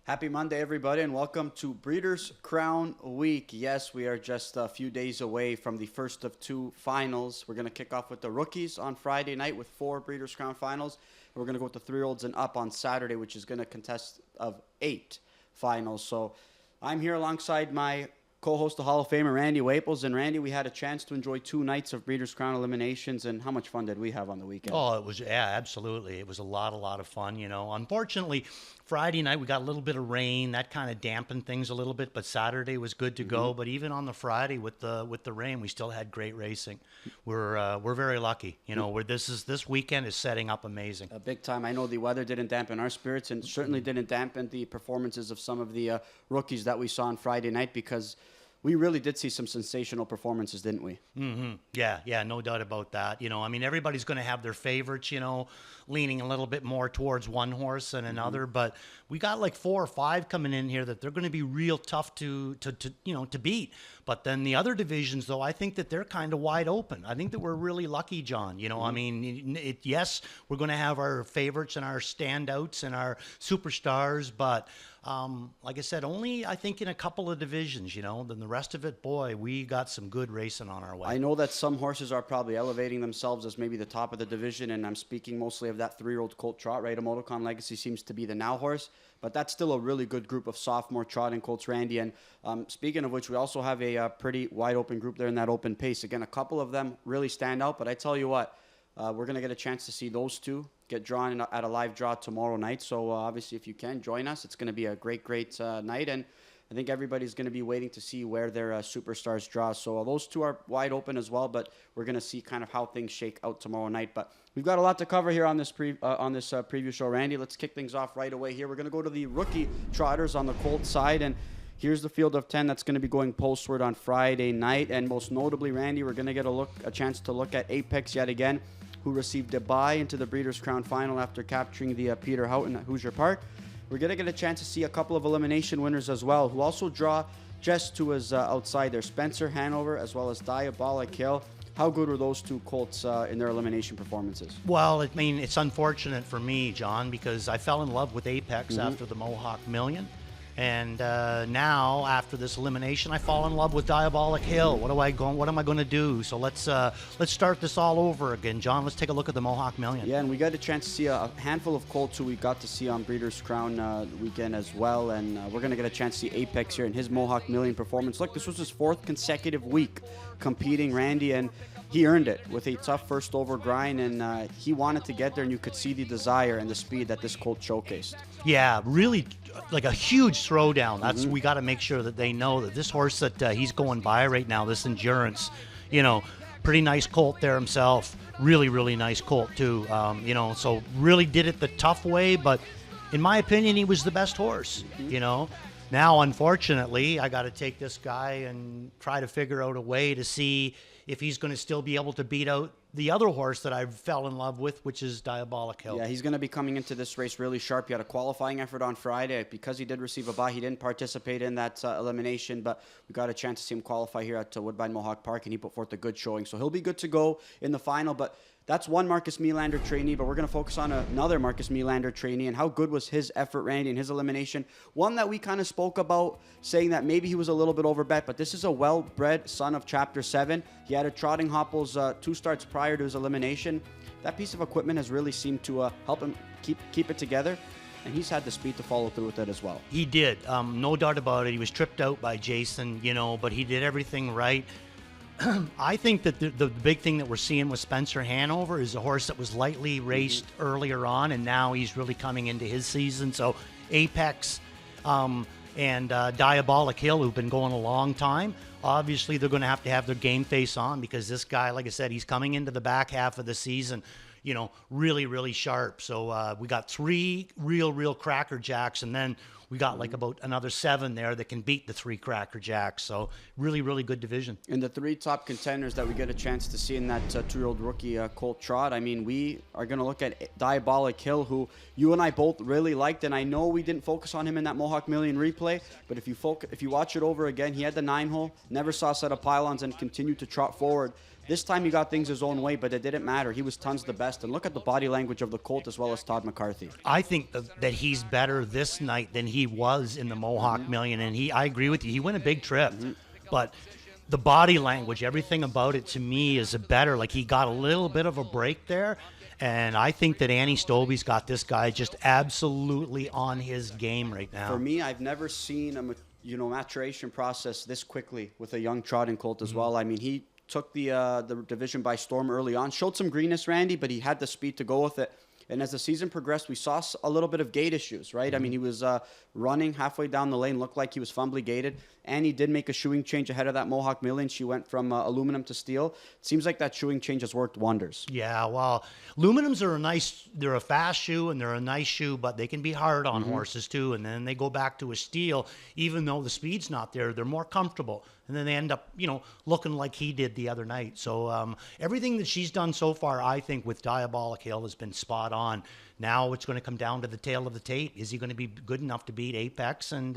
Happy Monday, everybody, and welcome to Breeders' Crown Week. Yes, we are just a few days away from the first of two finals. We're going to kick off with the rookies on Friday night with 4 Breeders' Crown finals. We're going to go with the 3-year-olds and up on Saturday, which is going to contest of 8 finals. So I'm here alongside my co-host, the Hall of Famer, Randy Waples. And Randy, we had a chance to enjoy 2 nights of Breeders' Crown eliminations, and how much fun did we have on the weekend? Oh, it was, yeah, absolutely. It was a lot of fun, Unfortunately, Friday night we got a little bit of rain. That kind of dampened things a little bit, but Saturday was good to go. But even on the Friday with the rain, we still had great racing. We're very lucky, Where this weekend is setting up amazing. Big time. I know the weather didn't dampen our spirits, and certainly didn't dampen the performances of some of the rookies that we saw on Friday night, because we really did see some sensational performances, didn't we? Mm-hmm. Yeah, no doubt about that. Everybody's going to have their favorites, leaning a little bit more towards one horse than another. But we got like 4 or 5 coming in here that they're going to be real tough to beat. But then the other divisions, though, I think that they're kind of wide open. I think that we're really lucky, John. Yes, we're going to have our favorites and our standouts and our superstars, but like I said, only I think in a couple of divisions, then the rest of it, boy, we got some good racing on our way. I know that some horses are probably elevating themselves as maybe the top of the division, and I'm speaking mostly of that 3-year-old colt trot, right? Motocon Legacy seems to be the now horse, but that's still a really good group of sophomore trotting colts, Randy. And speaking of which, we also have a pretty wide open group there in that open pace. Again, a couple of them really stand out, but I tell you what, we're going to get a chance to see those two get drawn at a live draw tomorrow night. So obviously, if you can, join us. It's going to be a great night. And I think everybody's going to be waiting to see where their superstars draw. So those two are wide open as well, but we're going to see kind of how things shake out tomorrow night. But we've got a lot to cover here on this preview show, Randy. Let's kick things off right away here. We're going to go to the rookie trotters on the colt side, and here's the field of 10 that's going to be going postward on Friday night. And most notably, Randy, we're going to get a chance to look at Apex yet again, who received a bye into the Breeders' Crown Final after capturing the Peter Houghton at Hoosier Park. We're going to get a chance to see a couple of elimination winners as well, who also draw just to his outside there. Spencer Hanover as well as Diabolic Hill. How good were those two colts in their elimination performances? Well, it's unfortunate for me, John, because I fell in love with Apex after the Mohawk Million. And now, after this elimination, I fall in love with Diabolic Hill. What am I going to do? So let's start this all over again, John. Let's take a look at the Mohawk Million. Yeah, and we got a chance to see a handful of colts who we got to see on Breeders' Crown weekend as well. And we're going to get a chance to see Apex here in his Mohawk Million performance. Look, this was his 4th consecutive week competing, Randy, and he earned it with a tough first over grind, and he wanted to get there, and you could see the desire and the speed that this colt showcased. Yeah, really, like a huge throwdown. That's we got to make sure that they know that this horse that he's going by right now, this Endurance, pretty nice colt there himself. Really nice colt too. So really did it the tough way, but in my opinion, he was the best horse. Now, unfortunately, I got to take this guy and try to figure out a way to see if he's going to still be able to beat out the other horse that I fell in love with, which is Diabolic Hill. Yeah, he's going to be coming into this race really sharp. He had a qualifying effort on Friday. Because he did receive a bye, he didn't participate in that elimination, but we got a chance to see him qualify here at Woodbine Mohawk Park, and he put forth a good showing. So he'll be good to go in the final, but that's one Marcus Melander trainee, but we're going to focus on another Marcus Melander trainee and how good was his effort, Randy, in his elimination. One that we kind of spoke about, saying that maybe he was a little bit overbet, but this is a well-bred son of Chapter 7. He had a trotting hopples 2 starts prior to his elimination. That piece of equipment has really seemed to help him keep it together, and he's had the speed to follow through with it as well. He did. No doubt about it. He was tripped out by Jason, but he did everything right. I think that the big thing that we're seeing with Spencer Hanover is a horse that was lightly raced earlier on, and now he's really coming into his season. So Apex and Diabolic Hill, who've been going a long time, obviously they're going to have their game face on, because this guy, like I said, he's coming into the back half of the season, really sharp. So we got 3 real Cracker Jacks, and then we got like about another 7 there that can beat the 3 Cracker Jacks. So really good division. And the 3 top contenders that we get a chance to see in that 2-year-old rookie colt trot, we are going to look at Diabolic Hill, who you and I both really liked. And I know we didn't focus on him in that Mohawk Million replay, but if you watch it over again, he had the 9-hole, never saw a set of pylons, and continued to trot forward. This time he got things his own way, but it didn't matter. He was tons the best. And look at the body language of the colt as well as Todd McCarthy. I think that he's better this night than he was in the Mohawk Million, and I agree with you. He won a big trip, but the body language, everything about it to me is a better. Like, he got a little bit of a break there, and I think that Annie Stobie's got this guy just absolutely on his game right now. For me, I've never seen a maturation process this quickly with a young trotting colt as well. I mean, he took the division by storm early on, showed some greenness, Randy, but he had the speed to go with it. And as the season progressed, we saw a little bit of gate issues, right? I mean, he was running halfway down the lane, looked like he was fumbly gated. Annie did make a shoeing change ahead of that Mohawk Million. She went from aluminum to steel. It seems like that shoeing change has worked wonders. Yeah, well, aluminums are they're a fast shoe and they're a nice shoe, but they can be hard on horses too. And then they go back to a steel, even though the speed's not there, they're more comfortable. And then they end up, looking like he did the other night. So everything that she's done so far, I think, with Diabolic Hill has been spot on. Now it's going to come down to the tail of the tape. Is he going to be good enough to beat Apex and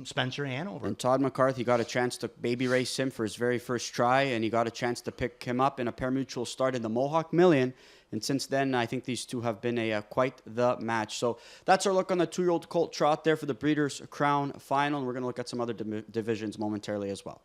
Spencer Hanover? And Todd McCarthy got a chance to baby race him for his very first try, and he got a chance to pick him up in a pari-mutuel start in the Mohawk Million. And since then, I think these two have been quite the match. So that's our look on the 2-year-old colt trot there for the Breeders' Crown Final. And we're going to look at some other divisions momentarily as well.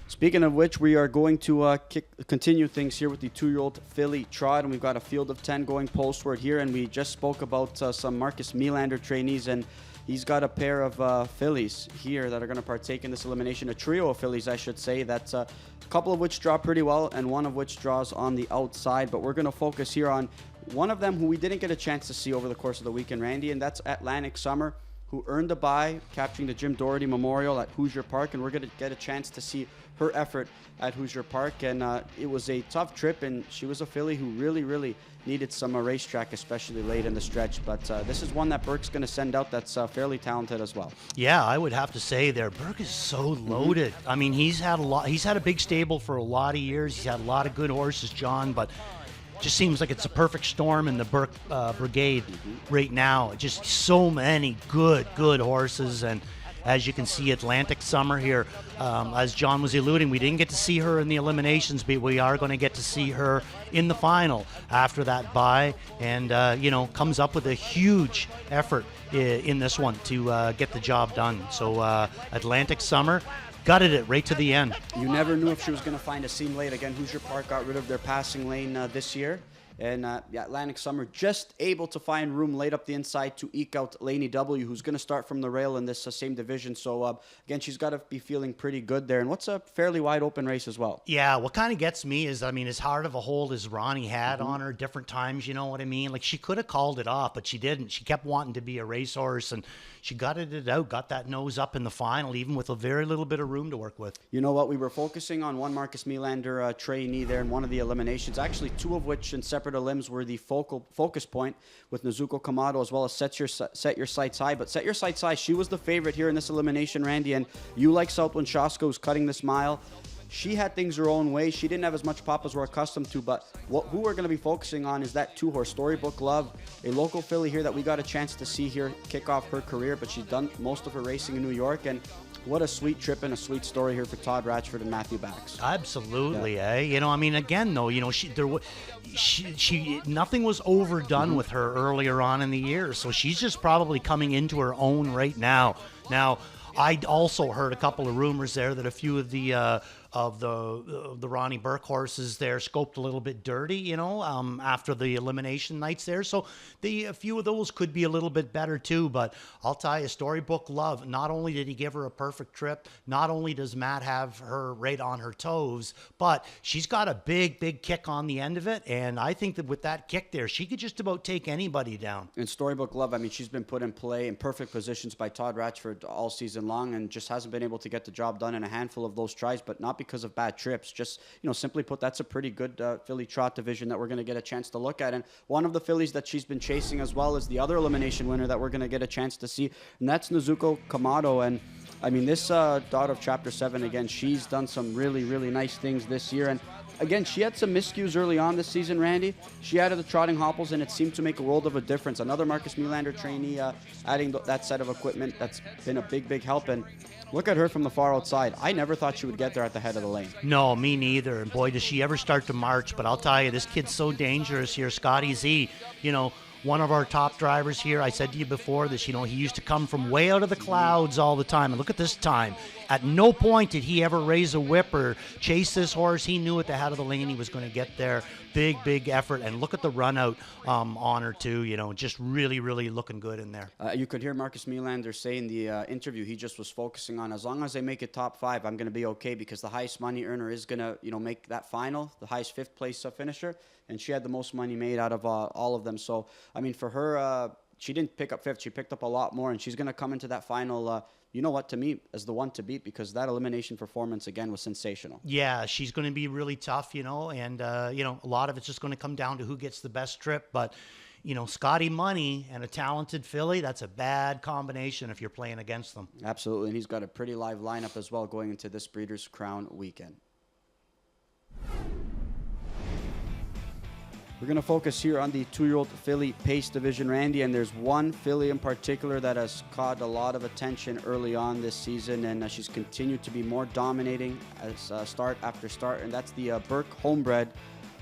Speaking of which, we are going to continue things here with the 2-year-old filly trot. And we've got a field of 10 going postward here. And we just spoke about some Marcus Melander trainees. And he's got a pair of fillies here that are going to partake in this elimination. A trio of fillies, I should say. That's a couple of which draw pretty well and one of which draws on the outside. But we're going to focus here on one of them who we didn't get a chance to see over the course of the weekend, Randy, and that's Atlantic Summer, who earned a bye, capturing the Jim Doherty Memorial at Hoosier Park. And we're going to get a chance to see her effort at Hoosier Park. And it was a tough trip, and she was a filly who really, really needed some racetrack, especially late in the stretch. But this is one that Burke's going to send out that's fairly talented as well. Yeah, I would have to say there, Burke is so loaded. I mean, he's had a big stable for a lot of years. He's had a lot of good horses, John, but just seems like it's a perfect storm in the Burke brigade right now. Just so many good horses. And as you can see, Atlantic Summer here, as John was alluding, we didn't get to see her in the eliminations, but we are going to get to see her in the final after that bye, and comes up with a huge effort in this one to get the job done. So Atlantic Summer gutted it right to the end. You never knew if she was going to find a seam late. Again, Hoosier Park got rid of their passing lane this year. And Atlantic Summer just able to find room late up the inside to eke out Lainey W., who's going to start from the rail in this same division. So, again, she's got to be feeling pretty good there. And what's a fairly wide open race as well. Yeah, what kind of gets me is, as hard of a hold as Ronnie had on her different times, you know what I mean? Like, she could have called it off, but she didn't. She kept wanting to be a racehorse, and she gutted it out, got that nose up in the final, even with a very little bit of room to work with. You know what? We were focusing on one Marcus Melander trainee there in one of the eliminations, actually two of which in separate elims were the focus point with Nezuko Kamado, as well as Set Your Sights High. But Set Your Sights High, she was the favorite here in this elimination, Randy, and you like Southwind Shaska, who's cutting this mile. She had things her own way. She didn't have as much pop as we're accustomed to, but who we're going to be focusing on is that 2-horse Storybook Love, a local filly here that we got a chance to see here kick off her career, but she's done most of her racing in New York, and what a sweet trip and a sweet story here for Todd Ratchford and Matthew Bax. Absolutely, yeah. Again, though, she nothing was overdone with her earlier on in the year, so she's just probably coming into her own right now. Now, I also heard a couple of rumors there that a few of the Ronnie Burke horses there scoped a little bit dirty, after the elimination nights there. So a few of those could be a little bit better too. But I'll tell you, Storybook Love, not only did he give her a perfect trip, not only does Matt have her right on her toes, but she's got a big kick on the end of it. And I think that with that kick there, she could just about take anybody down. And Storybook Love, she's been put in play in perfect positions by Todd Ratchford all season long and just hasn't been able to get the job done in a handful of those tries, but not because of bad trips. Just, simply put, that's a pretty good filly trot division that we're going to get a chance to look at. And one of the fillies that she's been chasing as well is the other elimination winner that we're going to get a chance to see, and that's Nezuko Kamado. And I mean, this daughter of Chapter 7, again, she's done some really, really nice things this year. And again, she had some miscues early on this season, Randy. She added the trotting hopples, and it seemed to make a world of a difference. Another Marcus Melander trainee adding that set of equipment, that's been a big, big help. And look at her from the far outside. I never thought she would get there at the head of the lane. No, me neither. And boy, does she ever start to march. But I'll tell you, this kid's so dangerous here. Scotty Z, one of our top drivers here. I said to you before this, he used to come from way out of the clouds all the time. And look at this time. At no point did he ever raise a whip or chase this horse. He knew at the head of the lane he was going to get there. Big, big effort. And look at the run out on her too. Just really, really looking good in there. You could hear Marcus Melander say in the interview, he just was focusing on, as long as they make it top 5, I'm going to be okay, because the highest money earner is going to, make that final, the highest 5th place finisher. And she had the most money made out of all of them. So, I mean, for her, she didn't pick up 5th. She picked up a lot more, and she's going to come into that final, to me, as the one to beat, because that elimination performance, again, was sensational. Yeah, she's going to be really tough, and, a lot of it's just going to come down to who gets the best trip. But, Scotty Money and a talented filly, that's a bad combination if you're playing against them. Absolutely, and he's got a pretty live lineup as well going into this Breeders' Crown weekend. We're going to focus here on the 2-year-old filly pace division, Randy, and there's one filly in particular that has caught a lot of attention early on this season, and she's continued to be more dominating as start after start, and that's the Burke homebred,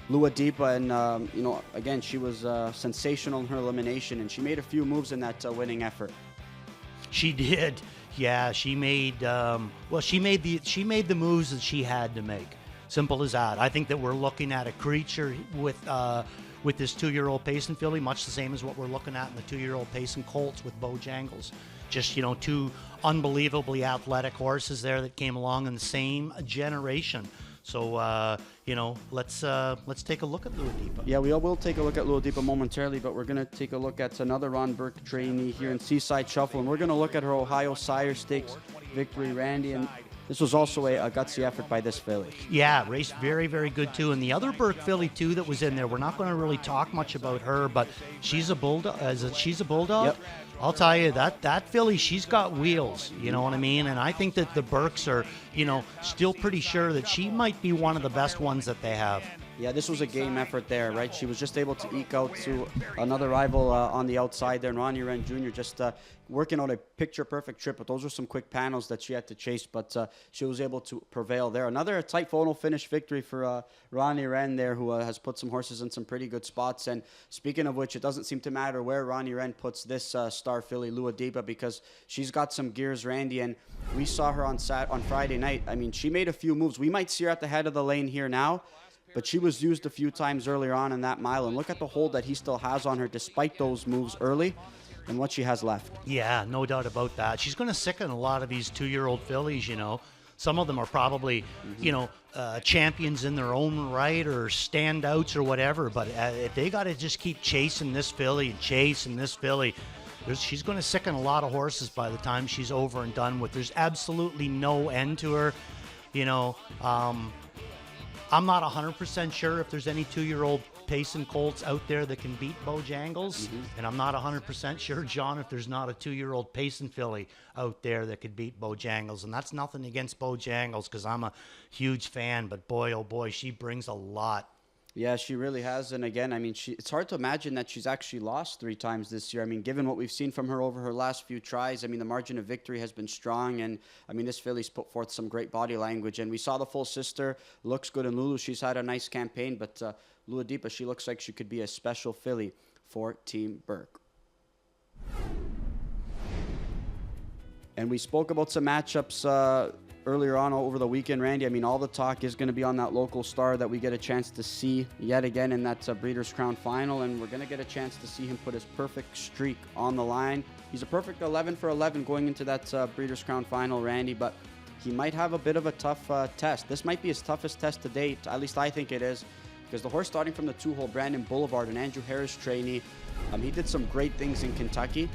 Lua Deepa. And, again, she was sensational in her elimination, and she made a few moves in that winning effort. She did. Yeah, she made she made the moves that she had to make. Simple as that. I think that we're looking at a creature with this 2-year-old Payson filly, much the same as what we're looking at in the 2-year-old Payson Colts with Bojangles. Just, two unbelievably athletic horses there that came along in the same generation. So, let's take a look at Lua Deepa. Yeah, we will take a look at Lua Deepa momentarily, but we're going to take a look at another Ron Burke trainee here in Seaside Shuffle, and we're going to look at her Ohio Sire Stakes victory, Randy. And this was also a gutsy effort by this filly. Yeah, raced very, very good too. And the other Burke filly too that was in there, we're not going to really talk much about her, but she's a bulldog. She's a bulldog. Yep. I'll tell you, that filly, she's got wheels, you know what I mean? And I think that the Burkes are, still pretty sure that she might be one of the best ones that they have. Yeah, this was a game effort there, right? She was just able to eke out to another rival on the outside there, and Ronnie Wren Jr. just working on a picture-perfect trip, but those were some quick panels that she had to chase, but she was able to prevail there. Another tight photo finish victory for Ronnie Wren there, who has put some horses in some pretty good spots. And speaking of which, it doesn't seem to matter where Ronnie Wren puts this star filly, Lua Deepa, because she's got some gears, Randy, and we saw her on Friday night. I mean, she made a few moves. We might see her at the head of the lane here now, but she was used a few times earlier on in that mile, and look at the hold that he still has on her despite those moves early and what she has left. Yeah, no doubt about that. She's going to sicken a lot of these 2-year-old fillies, Some of them are probably, champions in their own right or standouts or whatever, but if they got to just keep chasing this filly and chasing this filly, she's going to sicken a lot of horses by the time she's over and done with. There's absolutely no end to her, I'm not 100% sure if there's any 2-year-old Payson Colts out there that can beat Bojangles. And I'm not 100% sure, John, if there's not a 2-year-old Payson filly out there that could beat Bojangles. And that's nothing against Bojangles, because I'm a huge fan. But boy, oh boy, she brings a lot. Yeah, she really has. And again, I mean, it's hard to imagine that she's actually lost 3 times this year. I mean, given what we've seen from her over her last few tries, I mean, the margin of victory has been strong. And I mean, this filly's put forth some great body language. And we saw the full sister, looks good in Lulu. She's had a nice campaign, but Lua Deepa, she looks like she could be a special filly for Team Burke. And we spoke about some matchups earlier on over the weekend, Randy. I mean, all the talk is going to be on that local star that we get a chance to see yet again in that Breeders' Crown final, and we're going to get a chance to see him put his perfect streak on the line. He's a perfect 11 for 11 going into that Breeders' Crown final, Randy, but he might have a bit of a tough test. This might be his toughest test to date, at least I think it is, because the horse starting from the 2-hole, Brandon Boulevard, an Andrew Harris trainee, he did some great things in Kentucky.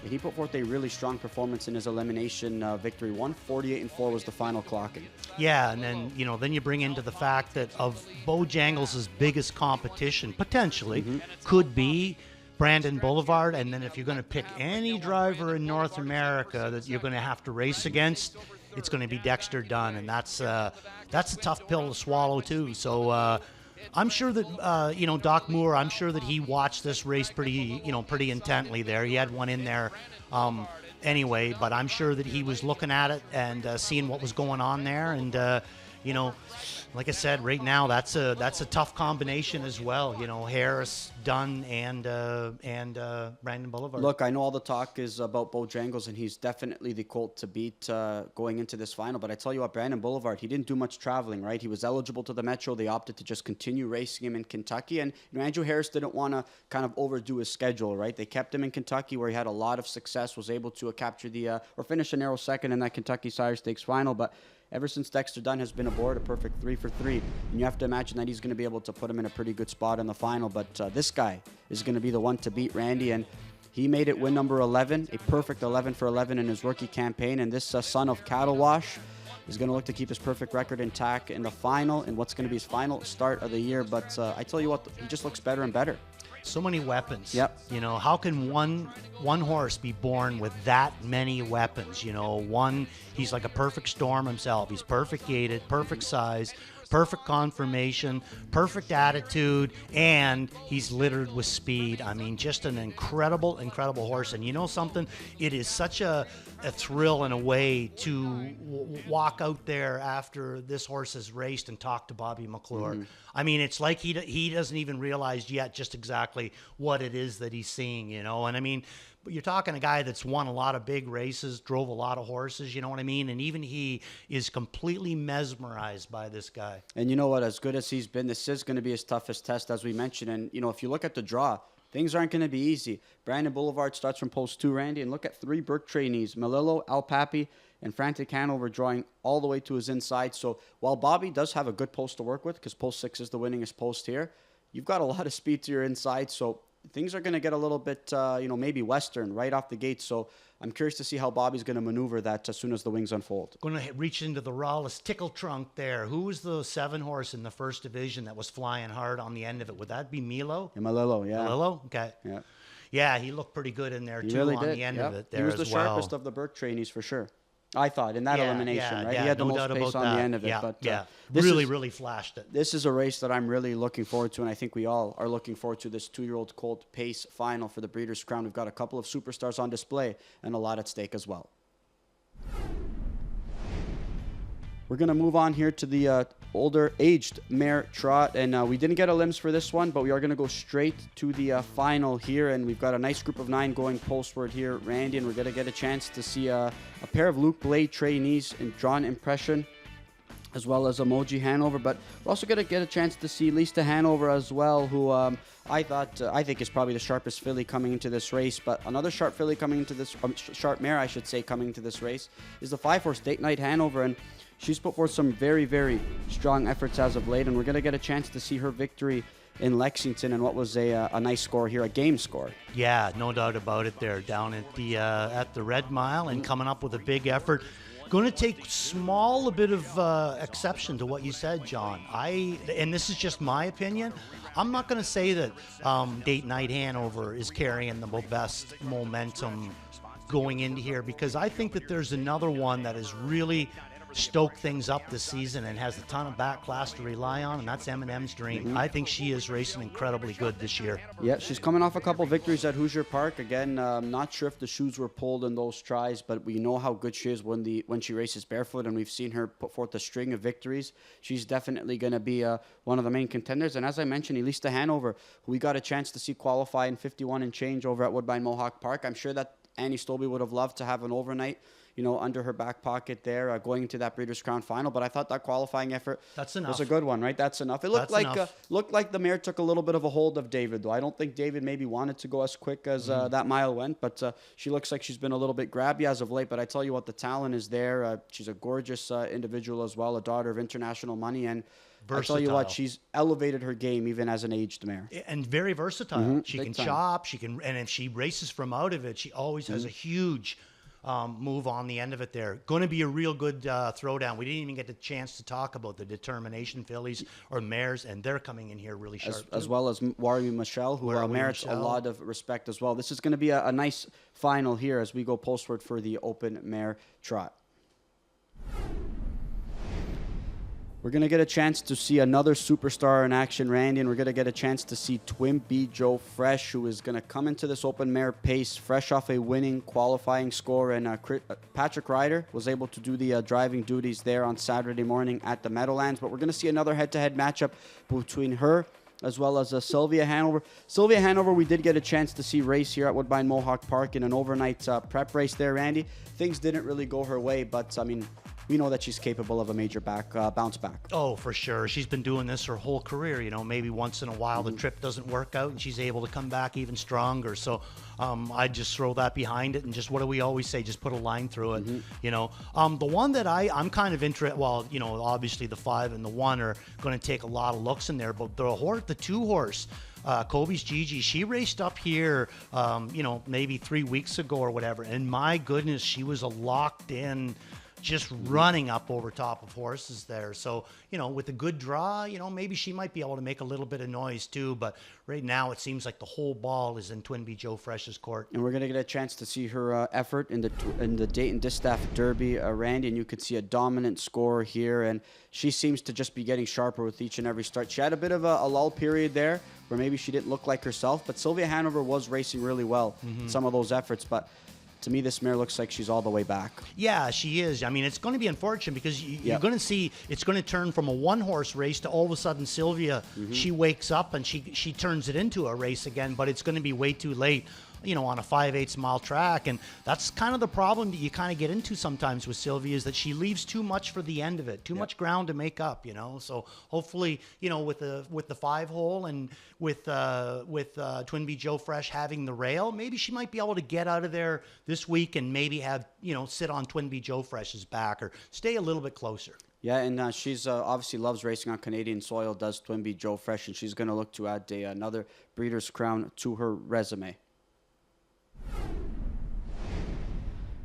And he put forth a really strong performance in his elimination victory. 148-4 was the final clocking. Yeah, and then then you bring into the fact that of Bojangles' biggest competition potentially could be Brandon Boulevard, and then if you're going to pick any driver in North America that you're going to have to race against, it's going to be Dexter Dunn, and that's a tough pill to swallow too. So I'm sure that Doc Moore, I'm sure that he watched this race pretty intently there. He had one in there anyway, but I'm sure that he was looking at it and seeing what was going on there, and like I said, right now that's a tough combination as well. Harris, Dunn, and Brandon Boulevard. Look, I know all the talk is about Bojangles, and he's definitely the colt to beat going into this final. But I tell you what, Brandon Boulevard, he didn't do much traveling, right? He was eligible to the Metro. They opted to just continue racing him in Kentucky, and Andrew Harris didn't want to kind of overdo his schedule, right? They kept him in Kentucky, where he had a lot of success, was able to capture or finish a narrow second in that Kentucky Sire Stakes final, but ever since Dexter Dunn has been aboard, a perfect 3 for 3. And you have to imagine that he's going to be able to put him in a pretty good spot in the final. But this guy is going to be the one to beat Randy. And he made it win number 11, a perfect 11 for 11 in his rookie campaign. And this son of Cattle Wash is going to look to keep his perfect record intact in the final, in what's going to be his final start of the year. But I tell you what, he just looks better and better. So many weapons. Yep. How can one horse be born with that many weapons? He's like a perfect storm himself. He's perfect gated, perfect size, perfect conformation, perfect attitude, and he's littered with speed. I mean, just an incredible, incredible horse. And you know something? It is such a thrill in a way to walk out there after this horse has raced and talk to Bobby McClure. Mm-hmm. I mean, it's like he doesn't even realize yet just exactly what it is that he's seeing, And I mean, but you're talking a guy that's won a lot of big races, drove a lot of horses, you know what I mean? And even he is completely mesmerized by this guy. And you know what? As good as he's been, this is going to be his toughest test, as we mentioned. And, if you look at the draw, things aren't going to be easy. Brandon Boulevard starts from post 2, Randy, and look at 3 Burke trainees, Melillo, Al Papi, and Frantic Hanover drawing all the way to his inside. So while Bobby does have a good post to work with, because post 6 is the winningest post here, you've got a lot of speed to your inside. So things are going to get a little bit, maybe Western right off the gate. So I'm curious to see how Bobby's going to maneuver that as soon as the wings unfold. Going to reach into the rawest tickle trunk there. Who was the 7 horse in the first division that was flying hard on the end of it? Would that be Milo? Yeah, Melillo, yeah. Melillo? Okay. Yeah. Yeah, he looked pretty good in there, He too, really on did. the end Yep. of it there He was the as well. sharpest of the Burke trainees for sure. I thought in that elimination, right? Yeah, He had the no most doubt pace about on that. the end of it. Yeah, But this really flashed it. This is a race that I'm really looking forward to, and I think we all are looking forward to this 2-year-old colt pace final for the Breeders' Crown. We've got a couple of superstars on display and a lot at stake as well. We're going to move on here to the older aged mare trot, and we didn't get a limbs for this one, but we are going to go straight to the final here, and we've got a nice group of 9 going postward here, Randy, and we're going to get a chance to see a pair of Luke Blade trainees in Drawn Impression, as well as Emoji Hanover, but we're also going to get a chance to see Lista Hanover as well, who I think is probably the sharpest filly coming into this race. But another sharp filly coming into this, sharp mare, I should say, coming into this race is the 5-horse Date Night Hanover, and she's put forth some very, very strong efforts as of late, and we're going to get a chance to see her victory in Lexington and what was a nice score here, a game score. Yeah, no doubt about it there, down at the Red Mile and coming up with a big effort. Going to take a bit of exception to what you said, John. And this is just my opinion. I'm not going to say that Date Night Hanover is carrying the best momentum going into here, because I think that there's another one that is really stoke things up this season and has a ton of back class to rely on, and that's Eminem's Dream. Mm-hmm. I think she is racing incredibly good this year. Yeah, she's coming off a couple victories at Hoosier Park. Again, not sure if the shoes were pulled in those tries, but we know how good she is when she races barefoot, and we've seen her put forth a string of victories. She's definitely going to be one of the main contenders. And as I mentioned, Elisa Hanover, who we got a chance to see qualify in 51 and change over at Woodbine Mohawk Park. I'm sure that Annie Stolby would have loved to have an overnight, under her back pocket there, going into that Breeders' Crown final. But I thought that qualifying effort was a good one, right? That's enough. It looked like the mare took a little bit of a hold of David, though. I don't think David maybe wanted to go as quick as that mile went, but she looks like she's been a little bit grabby as of late. But I tell you what, the talent is there. She's a gorgeous individual as well, a daughter of international money, and I tell you what, Versatile. she's elevated her game even as an aged mare. And very versatile. She big can time. chop. She can, and if she races from out of it, she always has a huge move on the end of it. There, going to be a real good throwdown. We didn't even get the chance to talk about the determination fillies or mares, and they're coming in here really sharp As too. well as Warrior Michelle, who Warrior merits a Michelle. lot of respect as well. This is going to be a nice final here as we go postward for the open mare trot. We're going to get a chance to see another superstar in action, Randy, and we're going to get a chance to see Twin Joe Fresh, who is going to come into this open mare pace fresh off a winning qualifying score. And Patrick Ryder was able to do the driving duties there on Saturday morning at the Meadowlands. But we're going to see another head-to-head matchup between her as well as Sylvia Hanover. Sylvia Hanover, we did get a chance to see race here at Woodbine Mohawk Park in an overnight prep race there, Randy. Things didn't really go her way, but, I mean, we know that she's capable of a major bounce back. Oh, for sure. She's been doing this her whole career. You know, maybe once in a while the trip doesn't work out and she's able to come back even stronger. So I just throw that behind it and just, what do we always say? Just put a line through it. You know, the one that I'm kind of interested, well, you know, obviously the 5 and the 1 are going to take a lot of looks in there, but the 2 horse, Kobe's Gigi, she raced up here, you know, maybe 3 weeks ago or whatever. And my goodness, she was a locked in, just running up over top of horses there. So, you know, with a good draw, you know, maybe she might be able to make a little bit of noise too. But right now it seems like the whole ball is in Twin Joe Fresh's court. And we're going to get a chance to see her effort in the Dayton Distaff Derby, Randy, and you could see a dominant score here. And she seems to just be getting sharper with each and every start. She had a bit of a lull period there where maybe she didn't look like herself, but Sylvia Hanover was racing really well in some of those efforts. But to me, this mare looks like she's all the way back. Yeah, she is. I mean, it's going to be unfortunate because you're going to see it's going to turn from a 1-horse race to all of a sudden Sylvia, she wakes up and she turns it into a race again, but it's going to be way too late, you know, on a 5/8 mile track. And that's kind of the problem that you kind of get into sometimes with Sylvia, is that she leaves too much for the end of it, too much ground to make up, you know. So hopefully, you know, with the 5-hole and with Twin Joe Fresh having the rail, maybe she might be able to get out of there this week and maybe have, you know, sit on Twin Joe Fresh's back or stay a little bit closer. Yeah, and she's obviously loves racing on Canadian soil, does Twin Joe Fresh, and she's going to look to add another Breeders' Crown to her resume.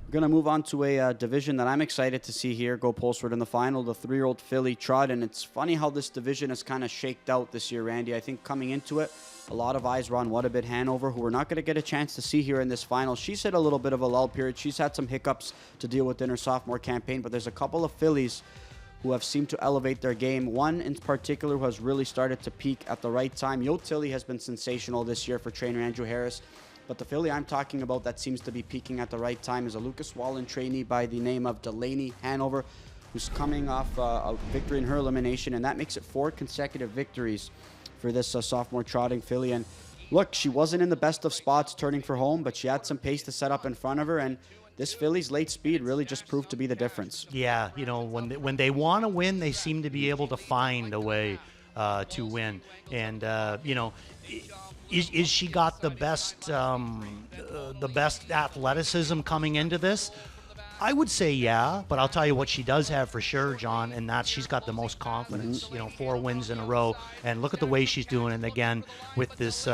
We're going to move on to a division that I'm excited to see here go postward in the final, the 3-year-old filly trot. And it's funny how this division has kind of shaked out this year, Randy. I think coming into it, a lot of eyes were on What A Bit Hanover, who we're not going to get a chance to see here in this final. She's hit a little bit of a lull period. She's had some hiccups to deal with in her sophomore campaign, but there's a couple of fillies who have seemed to elevate their game. One in particular who has really started to peak at the right time. Yo Tilly has been sensational this year for trainer Andrew Harris. But the filly I'm talking about that seems to be peaking at the right time is a Lucas Wallen trainee by the name of Delaney Hanover, who's coming off a victory in her elimination, and that makes it 4 consecutive victories for this sophomore trotting filly. And look, she wasn't in the best of spots turning for home, but she had some pace to set up in front of her, and this filly's late speed really just proved to be the difference. Yeah, you know, when they want to win, they seem to be able to find a way to win. And, you know, is she got the best athleticism coming into this? I would say yeah, but I'll tell you what she does have for sure, John, and that's she's got the most confidence. You know, 4 wins in a row, and look at the way she's doing it again with this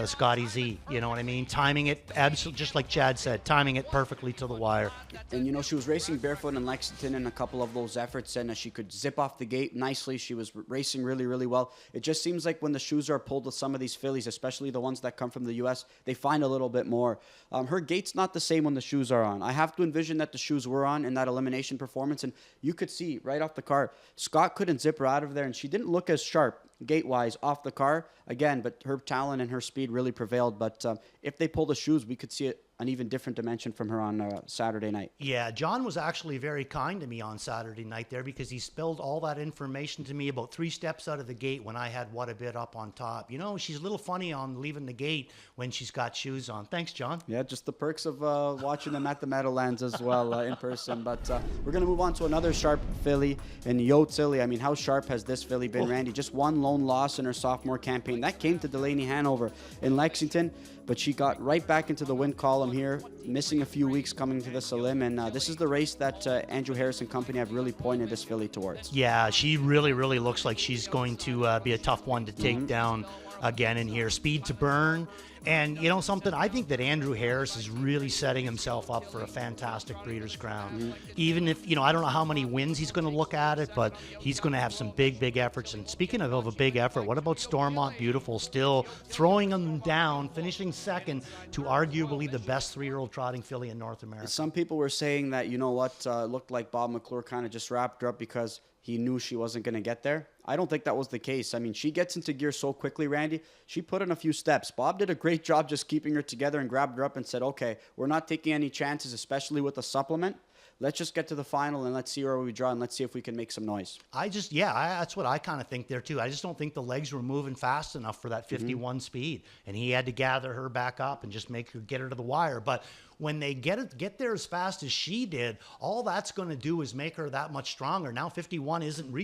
Scotty Z. You know what I mean? Timing it absolutely, just like Chad said, timing it perfectly to the wire. And you know, she was racing barefoot in Lexington in a couple of those efforts, and she could zip off the gate nicely. She was racing really, really well. It just seems like when the shoes are pulled with some of these fillies, especially the ones that come from the U.S., they find a little bit more. Her gait's not the same when the shoes are on. I have to envision that the shoes were on in that elimination performance, and you could see right off the car, Scott couldn't zip her out of there, and she didn't look as sharp gate-wise off the car again, but her talent and her speed really prevailed. But if they pull the shoes, we could see an even different dimension from her on Saturday night. Yeah, John was actually very kind to me on Saturday night there, because he spilled all that information to me about 3 steps out of the gate when I had What A Bit up on top. You know, she's a little funny on leaving the gate when she's got shoes on. Thanks, John. Yeah, just the perks of watching them at the Meadowlands as well in person. But we're going to move on to another sharp filly in Yo Tilly. I mean, how sharp has this filly been, Randy? Just one lone lone loss in her sophomore campaign. That came to Delaney Hanover in Lexington, but she got right back into the win column here, missing a few weeks coming to this elim, and this is the race that Andrew Harris and company have really pointed this filly towards. Yeah, she really looks like she's going to be a tough one to take down again in here. Speed to burn. And you know something, I think that Andrew Harris is really setting himself up for a fantastic Breeders' Crown. Even if, I don't know how many wins he's going to look at it, but he's going to have some big efforts. And speaking of a big effort, what about Stormont Beautiful still throwing them down, finishing second to arguably the best 3-year-old trotting filly in North America? Some people were saying that, looked like Bob McClure kind of just wrapped her up because he knew she wasn't going to get there. I don't think that was the case. I mean, she gets into gear so quickly, Randy. She put in a few steps. Bob did a great job just keeping her together and grabbed her up and said, okay, we're not taking any chances, especially with the supplement. Let's just get to the final and let's see where we draw and let's see if we can make some noise. That's what I kind of think there too. I just don't think the legs were moving fast enough for that 51 speed. And he had to gather her back up and just get her to the wire. But when they get there as fast as she did, all that's going to do is make her that much stronger. Now 51 isn't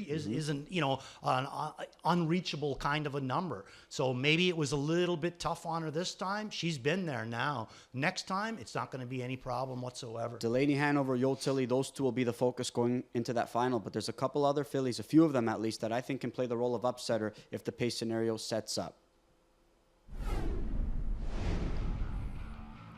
an unreachable kind of a number. So maybe it was a little bit tough on her this time. She's been there now. Next time, it's not going to be any problem whatsoever. Delaney Hanover, Yo Tilly, those two will be the focus going into that final. But there's a couple other fillies, a few of them at least, that I think can play the role of upsetter if the pace scenario sets up.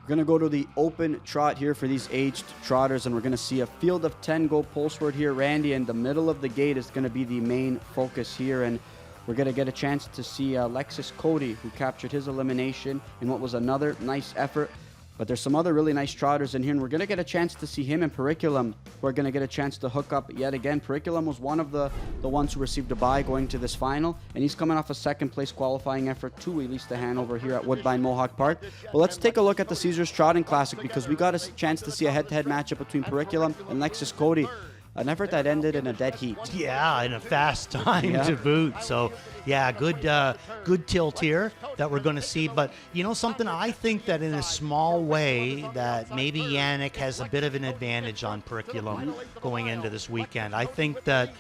We're going to go to the open trot here for these aged trotters, and we're going to see a field of 10 go postward here, Randy, and the middle of the gate is going to be the main focus here, and we're going to get a chance to see Alexis Cody, who captured his elimination in what was another nice effort. But there's some other really nice trotters in here, and we're going to get a chance to see him and Periculum, who are going to get a chance to hook up yet again. Periculum was one of the ones who received a bye going to this final, and he's coming off a second-place qualifying effort to release the Hanover here at Woodbine Mohawk Park. But let's take a look at the Caesars Trotting Classic, because we got a chance to see a head-to-head matchup between Periculum and Lexus Cody. An effort that ended in a dead heat. Yeah, in a fast time to boot. So, yeah, good tilt here that we're going to see. But, something, I think that in a small way that maybe Yannick has a bit of an advantage on Periculum going into this weekend. I think that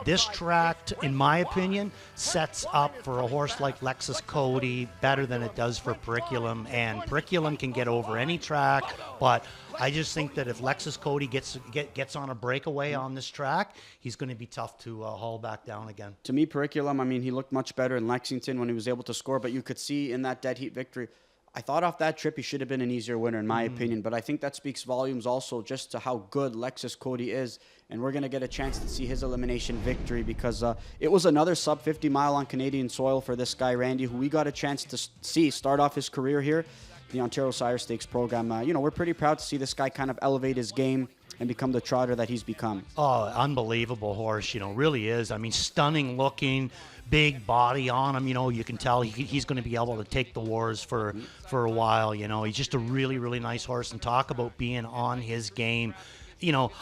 this track, in my opinion, sets up for a horse like Lexus Cody better than it does for Periculum. And Periculum can get over any track, but I just think that if Lexus Cody gets on a breakaway on this track, he's going to be tough to haul back down again. To me, Periculum, he looked much better in Lexington when he was able to score, but you could see in that dead heat victory, I thought off that trip he should have been an easier winner in my opinion, but I think that speaks volumes also just to how good Lexus Cody is, and we're going to get a chance to see his elimination victory because it was another sub 50 mile on Canadian soil for this guy, Randy, who we got a chance to see start off his career here, the Ontario Sire Stakes program. We're pretty proud to see this guy kind of elevate his game and become the trotter that he's become. Oh, unbelievable horse, really is. Stunning looking, big body on him, you can tell he's going to be able to take the wars for a while, He's just a really nice horse, and talk about being on his game.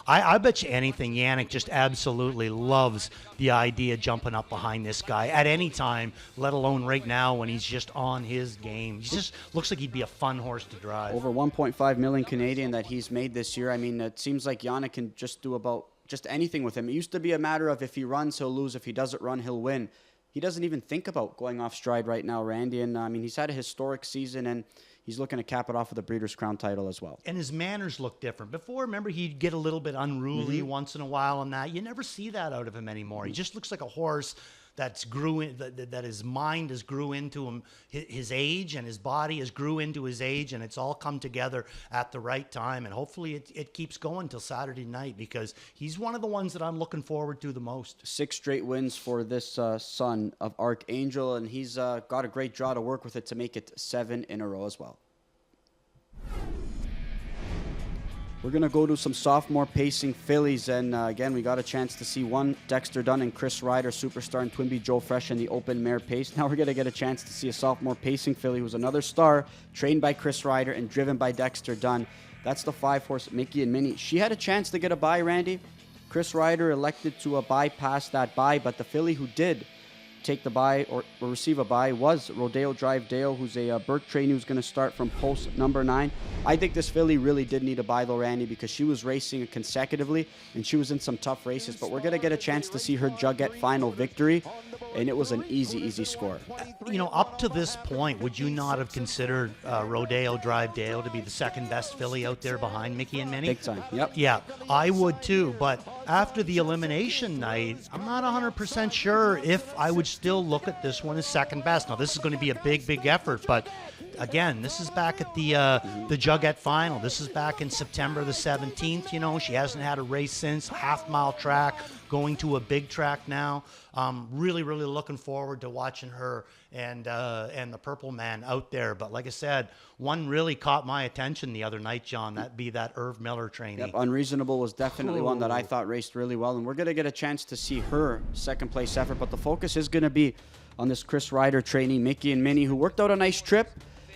I bet you anything, Yannick just absolutely loves the idea of jumping up behind this guy at any time, let alone right now when he's just on his game. He just looks like he'd be a fun horse to drive. Over 1.5 million Canadian that he's made this year. It seems like Yannick can just do about just anything with him. It used to be a matter of if he runs, he'll lose. If he doesn't run, he'll win. He doesn't even think about going off stride right now, Randy. And, he's had a historic season, and he's looking to cap it off with a Breeders' Crown title as well. And his manners look different. Before, remember, he'd get a little bit unruly once in a while and that. You never see that out of him anymore. He just looks like a horse that his mind has grew into him, his age, and his body has grew into his age, and it's all come together at the right time. And hopefully it keeps going till Saturday night, because he's one of the ones that I'm looking forward to the most. 6 straight wins for this son of Archangel, and he's got a great draw to work with it to make it 7 in a row as well. We're going to go to some sophomore pacing fillies, and again, we got a chance to see one Dexter Dunn and Chris Ryder, Superstar and Twinbee Joe Fresh in the open mare pace. Now we're going to get a chance to see a sophomore pacing filly who's another star, trained by Chris Ryder and driven by Dexter Dunn. That's the 5-horse Mickey and Minnie. She had a chance to get a bye, Randy. Chris Ryder elected to bypass that bye, but the filly who did take the bye or receive a bye was Rodeo Drive Dale, who's a Burke trainee who's going to start from post number 9. I think this filly really did need a bye though, Randy, because she was racing consecutively and she was in some tough races. But we're going to get a chance to see her Jugette final victory, and it was an easy score. Up to this point, would you not have considered Rodeo Drive Dale to be the second best filly out there behind Mickey and Minnie? Big time, yep. Yeah, I would too, but after the elimination night, I'm not 100% sure if I would still look at this one as second best. Now, this is going to be a big effort, but again, this is back at the Jugette final. This is back in September the 17th. She hasn't had a race since, half-mile track, going to a big track now. Really looking forward to watching her and the Purple Man out there. But like I said, one really caught my attention the other night, John. That'd be that Irv Miller trainee. Yep, Unreasonable was definitely one that I thought raced really well, and we're going to get a chance to see her second place effort. But the focus is going to be on this Chris Ryder trainee, Mickey and Minnie, who worked out a nice trip,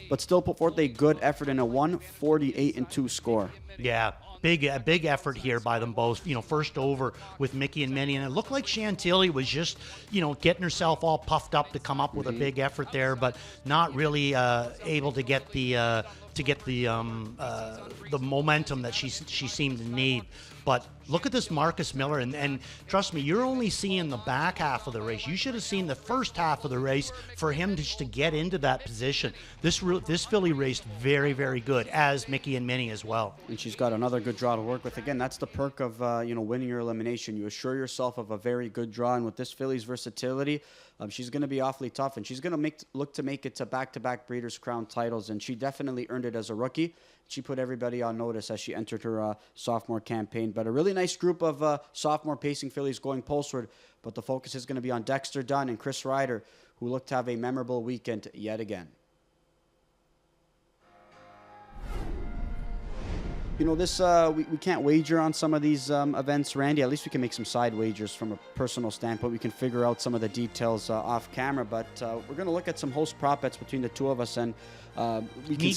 but still put forth a good effort in a 1:48.2 score. Yeah. Big effort here by them both. First over with Mickey and Minnie, and it looked like Chantilly was just, getting herself all puffed up to come up with a big effort there, but not really able to get the momentum that she seemed to need. But look at this Marcus Miller, and trust me, you're only seeing the back half of the race. You should have seen the first half of the race for him just to get into that position. This filly raced very good, as Mickey and Minnie as well. And she's got another good draw to work with. Again, that's the perk of winning your elimination. You assure yourself of a very good draw, and with this filly's versatility, she's going to be awfully tough, and she's going to look to make it to back-to-back Breeders' Crown titles, and she definitely earned it as a rookie. She put everybody on notice as she entered her sophomore campaign. But a really nice group of sophomore pacing fillies going postward, but the focus is going to be on Dexter Dunn and Chris Ryder, who look to have a memorable weekend yet again. We can't wager on some of these events, Randy. At least we can make some side wagers from a personal standpoint. We can figure out some of the details off camera, but we're going to look at some host prop bets between the two of us, and me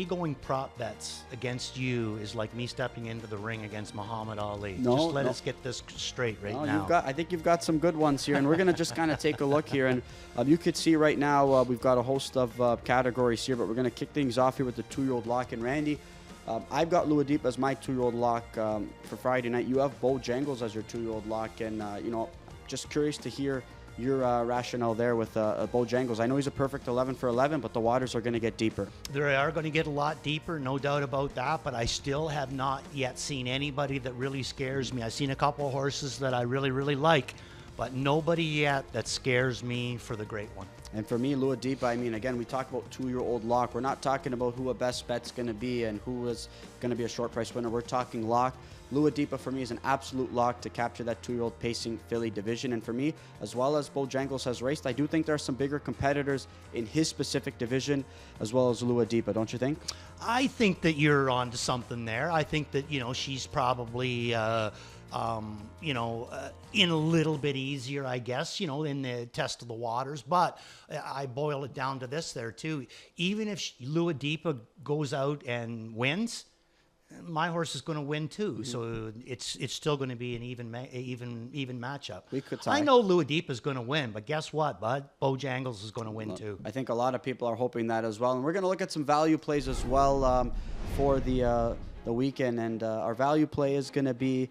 going prop bets against you is like me stepping into the ring against Muhammad Ali. Just let us get this straight now. I think you've got some good ones here, and we're going to just kind of take a look here, and you could see right now we've got a host of categories here, but we're going to kick things off here with the 2-year-old lock, and Randy, I've got Lua Deep as my 2-year-old lock for Friday night. You have Bojangles as your 2-year-old lock, and just curious to hear your rationale there with Bojangles. I know he's a perfect 11 for 11, but the waters are going to get deeper. They are going to get a lot deeper, no doubt about that, but I still have not yet seen anybody that really scares me. I've seen a couple of horses that I really like, but nobody yet that scares me for the great one. And for me, Lua Deep, again, we talk about 2-year-old lock. We're not talking about who a best bet's going to be and who is going to be a short price winner. We're talking lock. Lua Deepa for me is an absolute lock to capture that 2-year-old pacing filly division. And for me, as well as Bojangles has raced, I do think there are some bigger competitors in his specific division as well as Lua Deepa, don't you think? I think that you're onto something there. I think that, she's probably... in a little bit easier, I guess, in the test of the waters. But I boil it down to this there, too. Even if Lua Deepa goes out and wins, my horse is going to win, too. Mm-hmm. So it's still going to be an even matchup. We could tie. I know Lua Deepa is going to win, but guess what, bud? Bojangles is going to win, too. I think a lot of people are hoping that as well. And we're going to look at some value plays as well for the weekend. And our value play is going to be...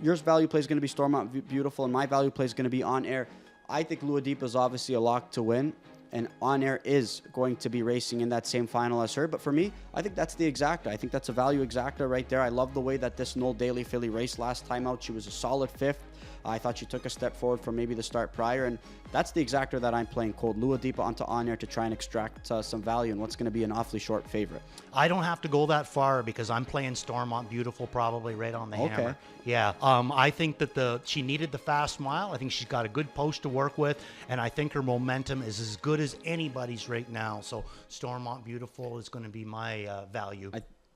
yours value play is going to be Stormont Beautiful, and my value play is going to be On Air. I think Lua Deepa is obviously a lock to win, and On Air is going to be racing in that same final as her. But for me, I think that's the exacta. I think that's a value exacta right there. I love the way that this Noel Daly filly raced last time out. She was a solid 5th. I thought she took a step forward from maybe the start prior, and that's the exacta that I'm playing cold. Lua Deepa onto On Air to try and extract some value in what's going to be an awfully short favorite. I don't have to go that far because I'm playing Stormont Beautiful probably right on the hammer. Yeah, I think that she needed the fast mile. I think she's got a good post to work with, and I think her momentum is as good as anybody's right now. So Stormont Beautiful is going to be my value.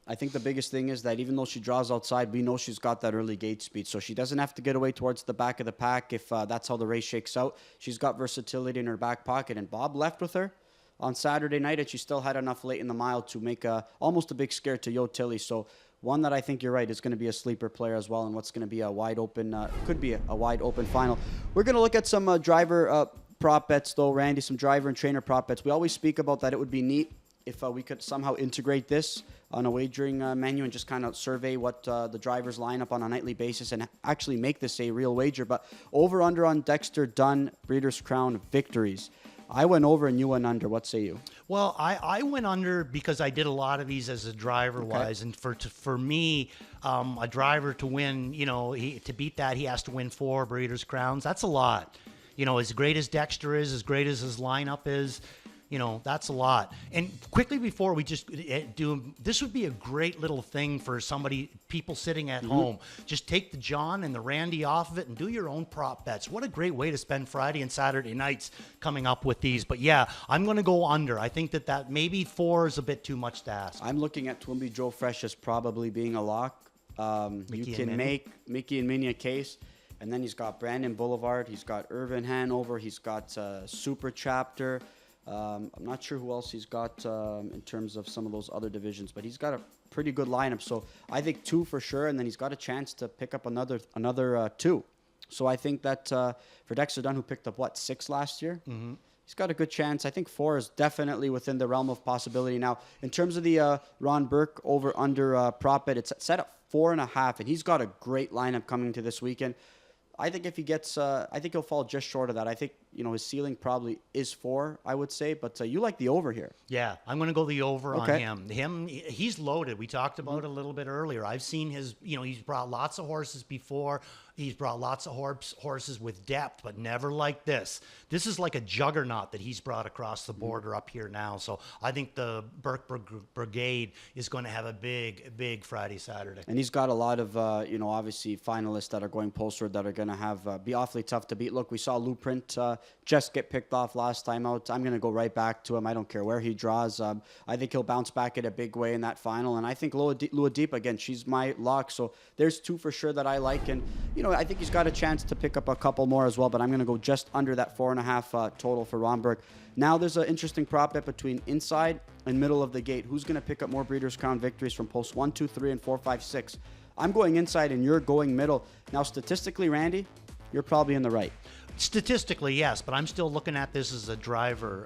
I think the biggest thing is that even though she draws outside, we know she's got that early gate speed. So she doesn't have to get away towards the back of the pack if that's how the race shakes out. She's got versatility in her back pocket. And Bob left with her on Saturday night, and she still had enough late in the mile to make almost a big scare to Yo Tilly. So one that I think you're right is going to be a sleeper player as well, and what's going to be a wide open, could be a wide open final. We're going to look at some driver prop bets, though, Randy, some driver and trainer prop bets. We always speak about that it would be neat if we could somehow integrate this on a wagering menu and just kind of survey what the drivers line up on a nightly basis and actually make this a real wager. But over under on Dexter Dunn Breeders' Crown victories. I went over and you went under. What say you? Well, I went under because I did a lot of these as a driver-wise. And for me, a driver to win, to beat that, he has to win 4 Breeders' Crowns. That's a lot. As great as Dexter is, as great as his lineup is, that's a lot. And quickly before we just do, this would be a great little thing for people sitting at home. Just take the John and the Randy off of it and do your own prop bets. What a great way to spend Friday and Saturday nights coming up with these. But yeah, I'm going to go under. I think that maybe 4 is a bit too much to ask. I'm looking at Twinbee Joe Fresh as probably being a lock. You can make Mickey and Minnie a case. And then he's got Brandon Boulevard. He's got Irvin Hanover. He's got Super Chapter. I'm not sure who else he's got in terms of some of those other divisions, but he's got a pretty good lineup. So I think 2 for sure, and then he's got a chance to pick up another 2. So I think that for Dexter Dunn, who picked up, 6 last year? Mm-hmm. He's got a good chance. I think 4 is definitely within the realm of possibility. Now, in terms of the Ron Burke over-under prop bet, it's set at 4.5, and he's got a great lineup coming to this weekend. I think if he gets, I think he'll fall just short of that. I think, his ceiling probably is 4, I would say. But you like the over here. Yeah, I'm going to go the over on him. He's loaded. We talked about it a little bit earlier. I've seen his, he's brought lots of horses before. He's brought lots of horses with depth, but never like this. This is like a juggernaut that he's brought across the border up here now. So I think the Burke Brigade is going to have a big Friday, Saturday. And he's got a lot of, obviously finalists that are going postward that are going to have be awfully tough to beat. Look, we saw Lou Print just get picked off last time out. I'm going to go right back to him. I don't care where he draws. I think he'll bounce back in a big way in that final. And I think Lua Deep, again, she's my lock. So there's 2 for sure that I like. And, I think he's got a chance to pick up a couple more as well, but I'm going to go just under that 4.5 total for Ron Burke. Now there's an interesting prop bet between inside and middle of the gate. Who's going to pick up more Breeders' Crown victories from posts 1, 2, 3, and 4, 5, 6? I'm going inside and you're going middle. Now, statistically, Randy, you're probably in the right. Statistically, yes, but I'm still looking at this as a driver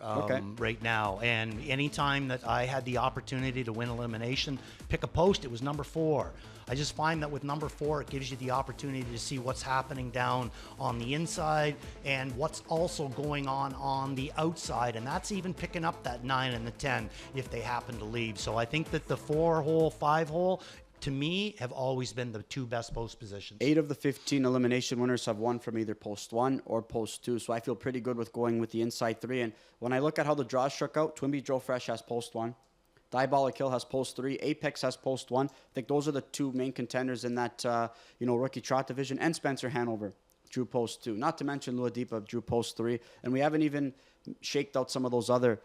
right now. And anytime that I had the opportunity to win elimination, pick a post, it was number 4. I just find that with number 4, it gives you the opportunity to see what's happening down on the inside and what's also going on the outside. And that's even picking up that 9 and the 10 if they happen to leave. So I think that the 4-hole, 5-hole, to me, have always been the 2 best post positions. 8 of the 15 elimination winners have won from either post 1 or post 2. So I feel pretty good with going with the inside 3. And when I look at how the draws shook out, Twinbee Joe Fresh has post 1. Diabolic Hill has post 3. Apex has post 1. I think those are the 2 main contenders in that, rookie trot division. And Spencer Hanover drew post 2. Not to mention Lua Deepa drew post 3. And we haven't even shaked out some of those other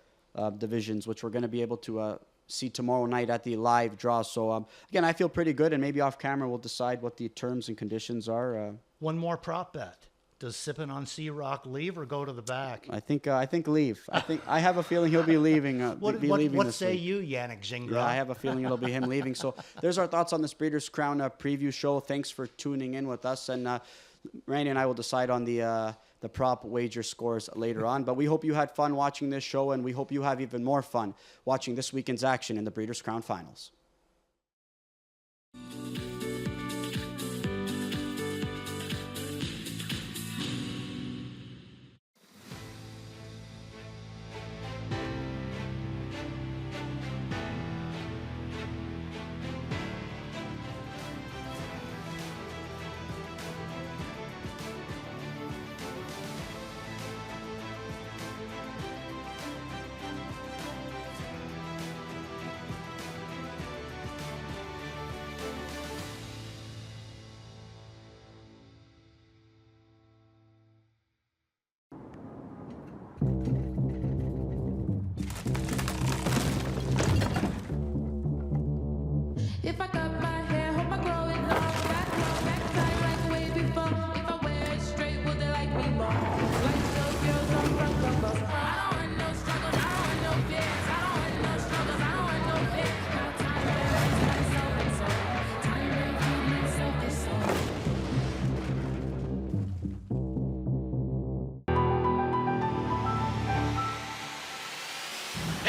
divisions, which we're going to be able to see tomorrow night at the live draw. So, again, I feel pretty good. And maybe off camera, we'll decide what the terms and conditions are. One more prop bet. Does Sippin' on Sea Rock leave or go to the back? I think leave. I have a feeling he'll be leaving. What say you, Yannick Gingras? Yeah, I have a feeling it'll be him leaving. So there's our thoughts on this Breeders' Crown preview show. Thanks for tuning in with us. And Randy and I will decide on the prop wager scores later on. But we hope you had fun watching this show, and we hope you have even more fun watching this weekend's action in the Breeders' Crown Finals.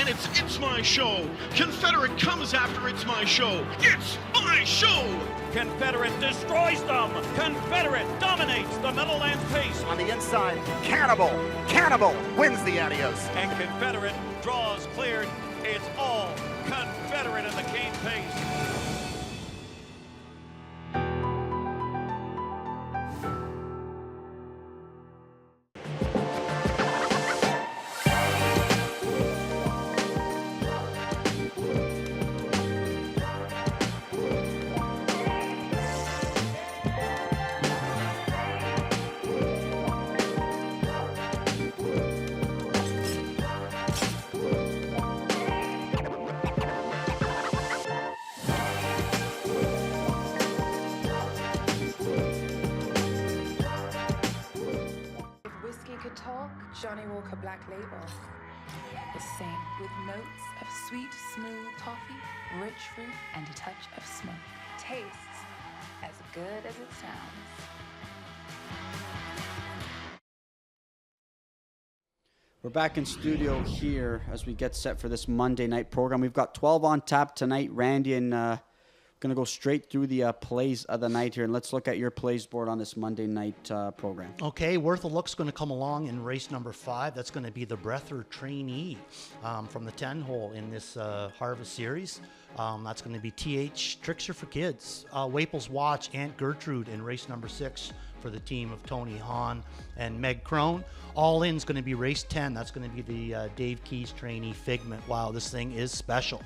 and it's my show. Confederate comes after It's My Show. It's my show. Confederate destroys them. Confederate dominates the Meadowlands pace. On the inside, Cannibal wins the adios. And Confederate draws cleared. It's all Confederate in the cane pace. Johnny Walker Black Label. The same, with notes of sweet, smooth toffee, rich fruit, and a touch of smoke. Tastes as good as it sounds. We're back in studio here as we get set for this Monday night program. We've got 12 on tap tonight. Randy and going to go straight through the plays of the night here, and let's look at your plays board on this Monday night program. Okay, Worth a Look's going to come along in race number 5. That's going to be the Breather trainee from the 10 hole in this Harvest Series. That's going to be TH Trickster for Kids. Waples Watch, Aunt Gertrude in race number 6 for the team of Tony Hahn and Meg Crone. All in's going to be race 10. That's going to be the Dave Keys trainee Figment. Wow, this thing is special.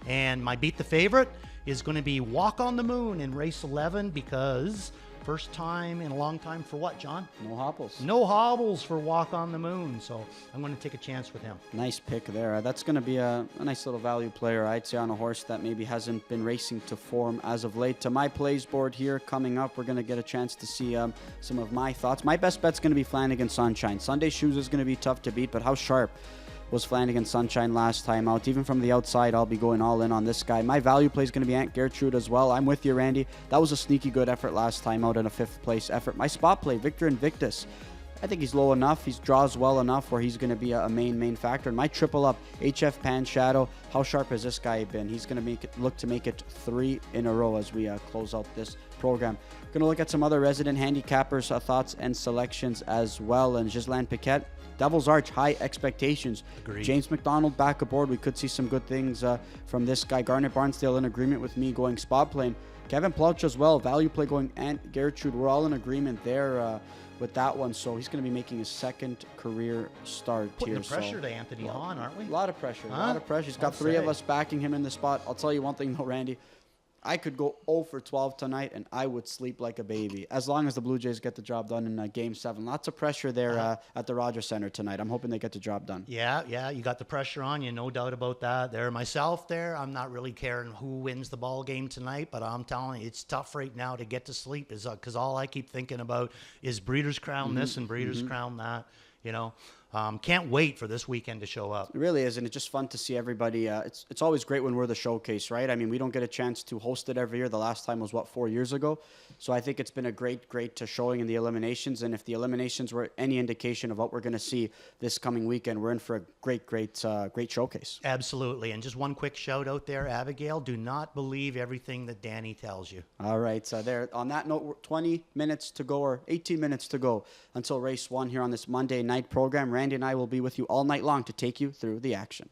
And my beat the favorite is going to be Walk on the Moon in race 11 because first time in a long time for what, John? No hobbles. No hobbles for Walk on the Moon. So I'm going to take a chance with him. Nice pick there. That's going to be a nice little value player, I'd say, on a horse that maybe hasn't been racing to form as of late. To my plays board here coming up, we're going to get a chance to see some of my thoughts. My best bet's going to be Flanagan Sunshine. Sunday Shoes is going to be tough to beat, but how sharp was Flanagan Sunshine last time out? Even from the outside, I'll be going all in on this guy. My value play is going to be Aunt Gertrude as well. I'm with you, Randy. That was a sneaky good effort last time out in a 5th place effort. My spot play, Victor Invictus. I think he's low enough. He draws well enough where he's going to be a main factor. And my triple up, HF Pan Shadow. How sharp has this guy been? He's going to look to make it 3 in a row as we close out this program. Going to look at some other resident handicappers' thoughts and selections as well. And Ghislaine Piquet, Devil's Arch, high expectations. Agreed. James McDonald back aboard. We could see some good things from this guy. Garnet Barnsdale in agreement with me going spot playing. Kevin Plouch as well. Value play going Aunt Gertrude. We're all in agreement there with that one. So he's going to be making his 2nd career start Putting here. the pressure to Anthony Hahn, aren't we? A lot of pressure. Huh? A lot of pressure. He's got I'll 3 of say. us backing him in the spot. I'll tell you one thing though, Randy. I could go 0 for 12 tonight, and I would sleep like a baby, as long as the Blue Jays get the job done in Game 7. Lots of pressure there at the Rogers Center tonight. I'm hoping they get the job done. Yeah, you got the pressure on you, no doubt about that. There, myself there, I'm not really caring who wins the ball game tonight, but I'm telling you, it's tough right now to get to sleep because all I keep thinking about is Breeders' Crown this and Breeders' Crown that, you know. Can't wait for this weekend to show up. It really is, and it's just fun to see everybody. It's always great when we're the showcase, right? I mean, we don't get a chance to host it every year. The last time was, 4 years ago? So I think it's been a great showing in the eliminations, and if the eliminations were any indication of what we're going to see this coming weekend, we're in for a great showcase. Absolutely, and just one quick shout out there, Abigail, do not believe everything that Danny tells you. All right, so there. On that note, 20 minutes to go, or 18 minutes to go until race 1 here on this Monday night program. Randy and I will be with you all night long to take you through the action.